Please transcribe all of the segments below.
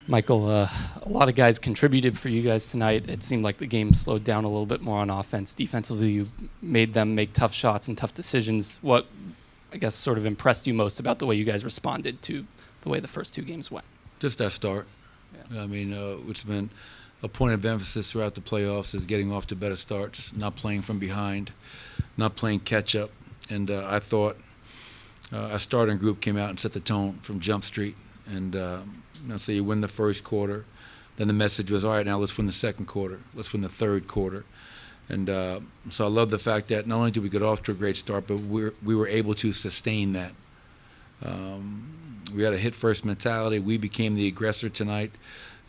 Michael, a lot of guys contributed for you guys tonight. It seemed like the game slowed down a little bit more on offense. Defensively, you made them make tough shots and tough decisions. What, I guess, sort of impressed you most about the way you guys responded to the way the first two games went? Just that start. Yeah. I mean, it's been a point of emphasis throughout the playoffs is getting off to better starts, not playing from behind, not playing catch-up. And I thought our starting group came out and set the tone from Jump Street. And so you win the first quarter. Then the message was, all right, now let's win the second quarter. Let's win the third quarter. And so I love the fact that not only did we get off to a great start, but we were able to sustain that. We had a hit-first mentality. We became the aggressor tonight.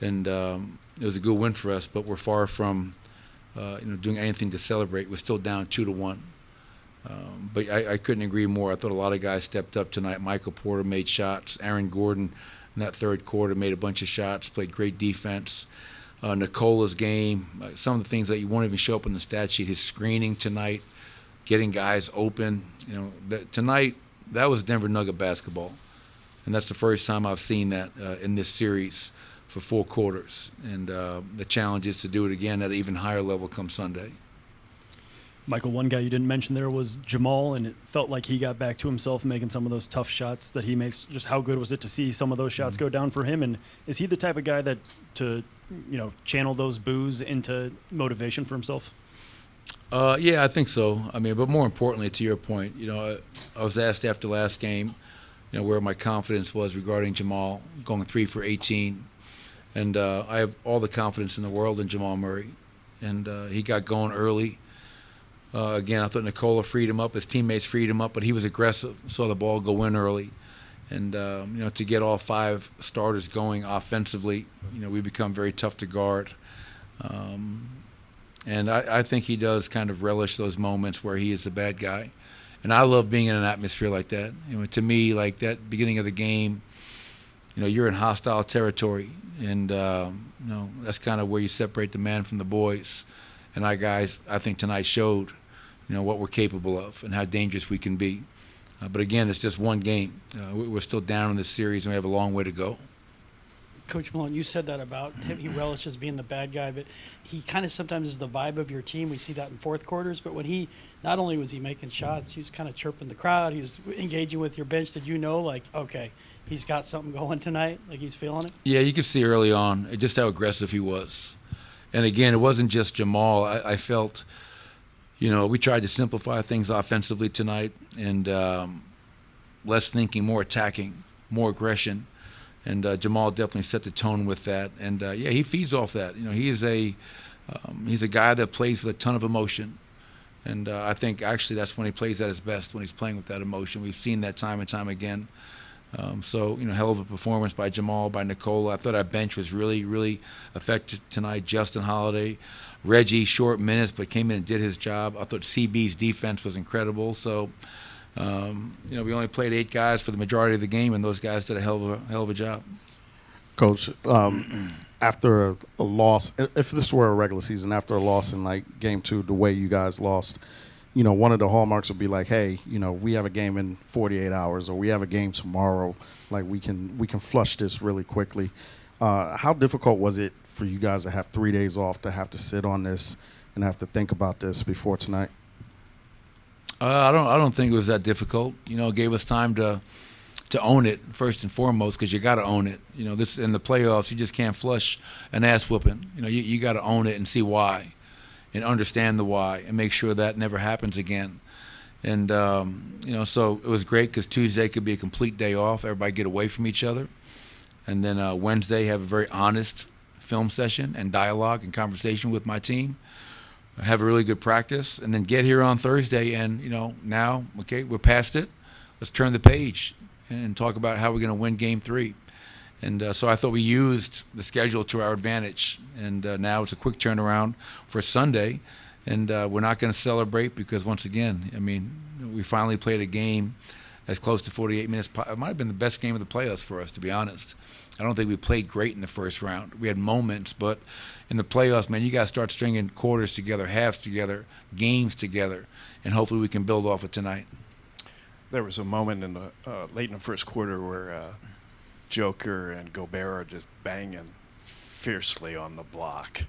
And it was a good win for us, but we're far from doing anything to celebrate. We're still down 2-1. But I couldn't agree more. I thought a lot of guys stepped up tonight. Michael Porter made shots. Aaron Gordon in that third quarter made a bunch of shots, played great defense. Nicola's game, some of the things that you won't even show up on the stat sheet, his screening tonight, getting guys open. Tonight, that was Denver Nugget basketball. And that's the first time I've seen that in this series for 4 quarters. And the challenge is to do it again at an even higher level come Sunday. Michael, one guy you didn't mention there was Jamal, and it felt like he got back to himself making some of those tough shots that he makes. Just how good was it to see some of those shots go down for him? And is he the type of guy that to channel those boos into motivation for himself? Yeah, I think so. I mean, but more importantly, to your point, I was asked after last game, where my confidence was regarding Jamal going 3 for 18. And I have all the confidence in the world in Jamal Murray. And he got going early. Again, I thought Nicola freed him up. His teammates freed him up, but he was aggressive, saw the ball go in early. And, to get all 5 starters going offensively, we become very tough to guard. And I think he does kind of relish those moments where he is the bad guy. And I love being in an atmosphere like that. To me, like that beginning of the game, you're in hostile territory. And, that's kind of where you separate the man from the boys. And our guys, I think tonight showed, what we're capable of and how dangerous we can be. But again, it's just one game. We're still down in this series, and we have a long way to go. Coach Malone, you said that about him. He relishes being the bad guy, but he kind of sometimes is the vibe of your team. We see that in fourth quarters. But when not only was he making shots, he was kind of chirping the crowd. He was engaging with your bench. Did you know, okay, he's got something going tonight? Like he's feeling it? Yeah, you could see early on just how aggressive he was. And again, it wasn't just Jamal. I felt, we tried to simplify things offensively tonight and less thinking, more attacking, more aggression. And Jamal definitely set the tone with that. And, he feeds off that. He's a guy that plays with a ton of emotion. And I think actually that's when he plays at his best, when he's playing with that emotion. We've seen that time and time again. Hell of a performance by Jamal, by Nicola. I thought our bench was really, really effective tonight. Justin Holiday, Reggie, short minutes, but came in and did his job. I thought CB's defense was incredible. So, we only played 8 guys for the majority of the game, and those guys did a hell of a job. Coach, after a loss, if this were a regular season, after a loss in like game 2, the way you guys lost, one of the hallmarks would be like, hey, we have a game in 48 hours or we have a game tomorrow. Like we can flush this really quickly. How difficult was it for you guys to have 3 days off, to have to sit on this and have to think about this before tonight? I don't think it was that difficult. It gave us time to own it first and foremost, because you got to own it. This in the playoffs, you just can't flush an ass whooping. You got to own it and see why, and understand the why, and make sure that never happens again. And so it was great because Tuesday could be a complete day off. Everybody get away from each other, and then Wednesday have a very honest film session and dialogue and conversation with my team. Have a really good practice, and then get here on Thursday and, now, okay, we're past it. Let's turn the page and talk about how we're going to win Game 3. And so I thought we used the schedule to our advantage. And now it's a quick turnaround for Sunday. And we're not going to celebrate because, once again, we finally played a game as close to 48 minutes. It might have been the best game of the playoffs for us, to be honest. I don't think we played great in the first round. We had moments, but in the playoffs, man, you got to start stringing quarters together, halves together, games together, and hopefully we can build off it tonight. There was a moment in the late in the first quarter where Joker and Gobert are just banging fiercely on the block,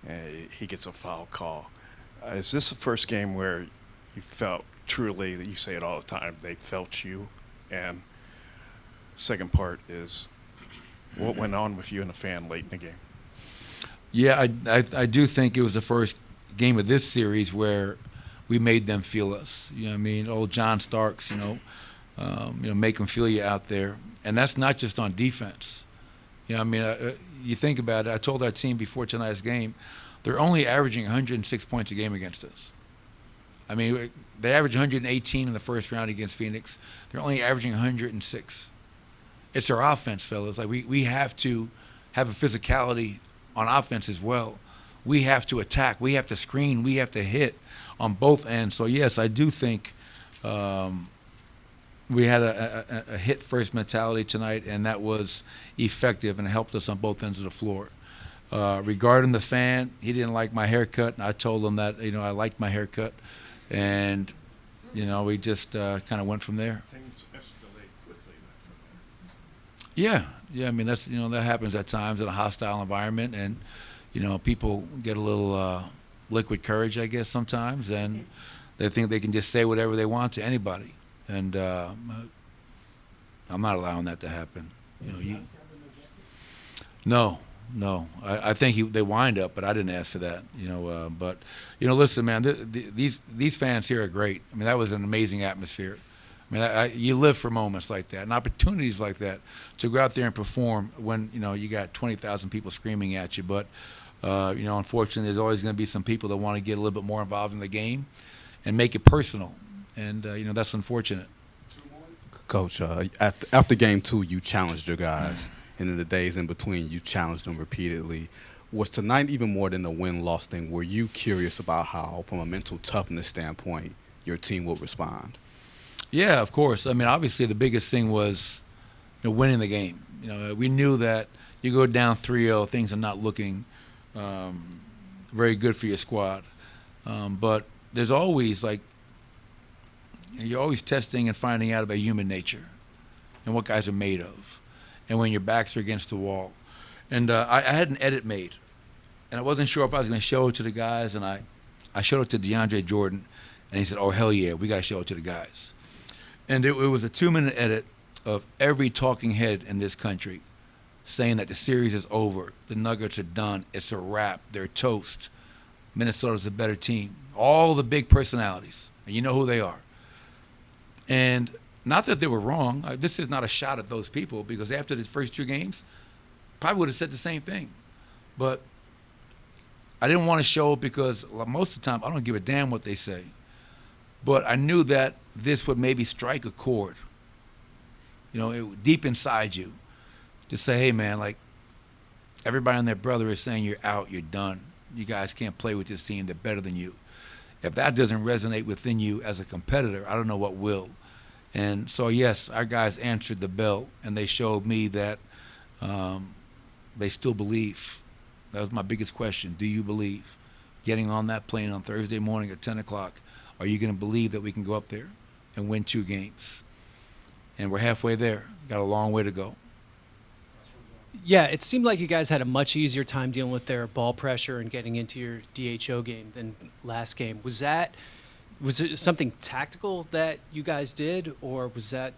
and he gets a foul call. Is this the first game where you felt truly, that you say it all the time, they felt you? And second part is, what went on with you and the fan late in the game? Yeah, I do think it was the first game of this series where we made them feel us. You know what I mean? Old John Starks, make them feel you out there. And that's not just on defense. You know what I mean? You think about it. I told our team before tonight's game, they're only averaging 106 points a game against us. I mean, they averaged 118 in the first round against Phoenix. They're only averaging 106. It's our offense, fellas. Like we have to have a physicality on offense as well. We have to attack. We have to screen. We have to hit on both ends. So, yes, I do think we had a hit-first mentality tonight, and that was effective and helped us on both ends of the floor. Regarding the fan, he didn't like my haircut, and I told him that, I liked my haircut. And, we just kind of went from there. Things escalate quickly from there. Yeah. I mean, that's, that happens at times in a hostile environment, and, people get a little liquid courage, I guess, sometimes, and they think they can just say whatever they want to anybody. And I'm not allowing that to happen. No. I think they wind up, but I didn't ask for that. But listen, man, these fans here are great. I mean, that was an amazing atmosphere. I mean, you live for moments like that and opportunities like that to go out there and perform when you got 20,000 people screaming at you. But unfortunately, there's always going to be some people that want to get a little bit more involved in the game and make it personal, and that's unfortunate. Coach, after game 2, you challenged your guys. And in the days in between, you challenged them repeatedly. Was tonight even more than the win-loss thing? Were you curious about how, from a mental toughness standpoint, your team would respond? Yeah, of course. I mean, obviously the biggest thing was winning the game. We knew that you go down 3-0, things are not looking very good for your squad. But there's always, you're always testing and finding out about human nature and what guys are made of, and when your backs are against the wall. And I had an edit made, and I wasn't sure if I was going to show it to the guys, and I showed it to DeAndre Jordan, and he said, "Oh, hell yeah, we got to show it to the guys." And it was a 2-minute edit of every talking head in this country saying that the series is over, the Nuggets are done, it's a wrap, they're toast, Minnesota's a better team. All the big personalities, and you know who they are. And not that they were wrong. This is not a shot at those people, because after the first 2 games, probably would have said the same thing. But I didn't want to show it because most of the time I don't give a damn what they say. But I knew that this would maybe strike a chord, deep inside you, to say, hey, man, everybody and their brother is saying you're out, you're done. You guys can't play with this team. They're better than you. If that doesn't resonate within you as a competitor, I don't know what will. And so, yes, our guys answered the bell, and they showed me that they still believe. That was my biggest question. Do you believe? Getting on that plane on Thursday morning at 10 o'clock, are you going to believe that we can go up there and win 2 games? And we're halfway there. Got a long way to go. Yeah, it seemed like you guys had a much easier time dealing with their ball pressure and getting into your DHO game than last game. Was it something tactical that you guys did, or was that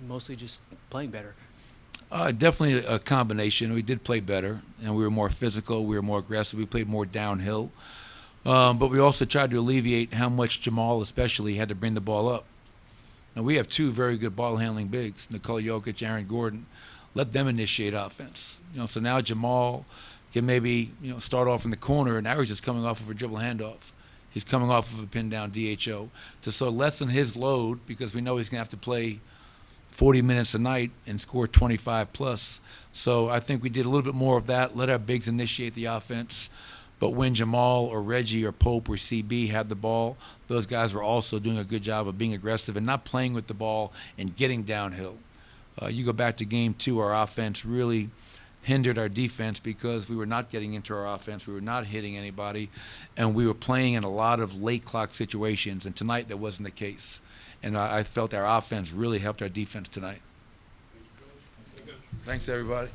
mostly just playing better? Definitely a combination. We did play better, and we were more physical. We were more aggressive. We played more downhill. But we also tried to alleviate how much Jamal especially had to bring the ball up. Now, we have 2 very good ball-handling bigs, Nikola Jokic, Aaron Gordon. Let them initiate offense. So now Jamal can maybe start off in the corner, and now he's just coming off of a dribble handoff. He's coming off of a pin-down DHO to so lessen his load, because we know he's going to have to play 40 minutes a night and score 25+. So I think we did a little bit more of that, let our bigs initiate the offense. But when Jamal or Reggie or Pope or CB had the ball, those guys were also doing a good job of being aggressive and not playing with the ball and getting downhill. You go back to game 2, our offense really hindered our defense because we were not getting into our offense. We were not hitting anybody, and we were playing in a lot of late clock situations. And tonight that wasn't the case. And I felt our offense really helped our defense tonight. Thanks, everybody.